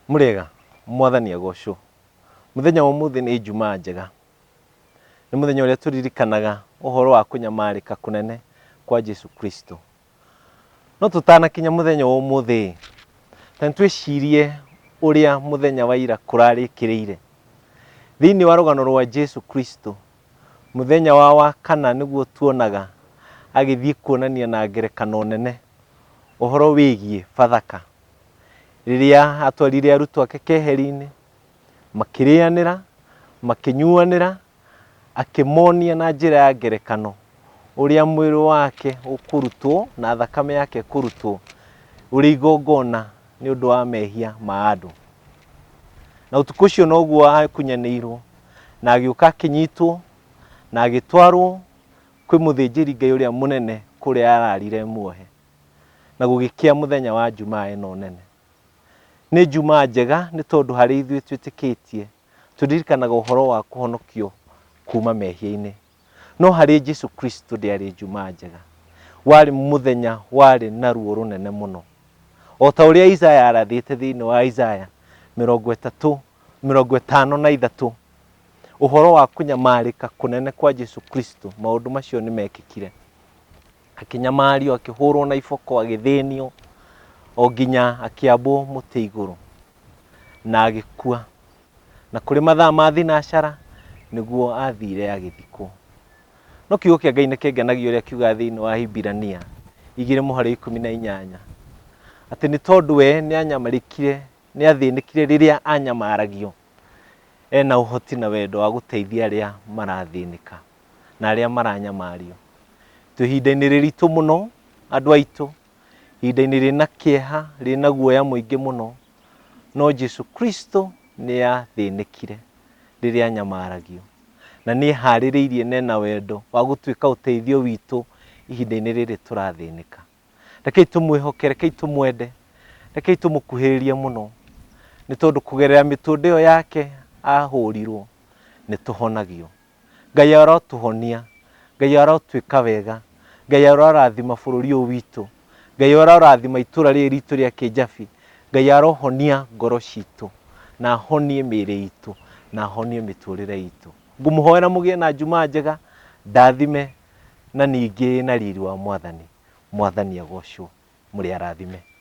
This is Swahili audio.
Murega mwathani agocwo muthenya wa umuthi ni Ijumaa njega ni muthenya uria turirikanaga uhoro wa kunyamarika kunene kwa Jesu Kristo no tutanakinya muthenya wa umuthi tan twicirie uria muthenya wa ira kurarikirire thiini wa rugano rwa Jesu Kristo muthenya wa kana niguo tuonaga agithii kuonania na ngerekano nene uhoro wigie Bathaka riria atwarire arutwo ake keheri-ini makirianira makinyuanira akimonia na njira ya ngerekano uria mwiri wake ukurutwo na thakame yake kurutwo uri igongona ni undu wa mehia ma andu na utuku ucio noguo akunyanirwo na agiuka akinyitwo na agitwarwo kwi muthinjiri Ngai uria munene kuria ararire muohe na gugikia muthenya wa Jumaa ino nene ni Jumaa njega ni tondu hari ithuĩ twitikitie turirikanaga uhoro wa kuhonokio kuma mehia-ini no hari Jesu Kristo ndiari Jumaa njega wari muthenya wari na ruo runene muno o ta uria Isaya arathite thiini wa Isaya 53 uhoro wa kunyamarika kunene kwa Jesu Kristo maundu macio ni mekikire akinyamario akihurwo na iboko agithinio o nginya akiambwo muti iguru na agikua na kuri mathaa ma thinacara niguo athire agithikwo no kiugo kia Ngai nikengenagia uria kiuga thiini wa Hibirania 2:18 ati ni tondu we ni anyamarikire ni athinikire riria anyamaragio ena uhoti na wendo wa guteithia aria marathinika na aria maranyamario tuhinda-ini riritu muno andu aitu ihinda-ini rina kieha rina guoya muingi muno no Jesu Kristo ni athinikire riria anyamaragio na ni haririirie nena wendo wa gutuika uteithio witu ihinda-ini riri turathinika rekei tumwihokere rekei tumwende rekei tumukuhiririe muno ni tondu kugerera mitundo iyo yake ahurirwo ni tuhonagio Ngai arotuhonia Ngai arotuika wega Ngai arorathima bururi uyu witu Ngai arorathima itura riri ritu ria Kijabi Ngai arohonia ngoro citu na ahonie mĩĩrĩ itu na ahonie miturire itu ngumuhoera mugie na Jumaa njega ndathime na ningi na riri wa Mwathani agocwo muri arathime.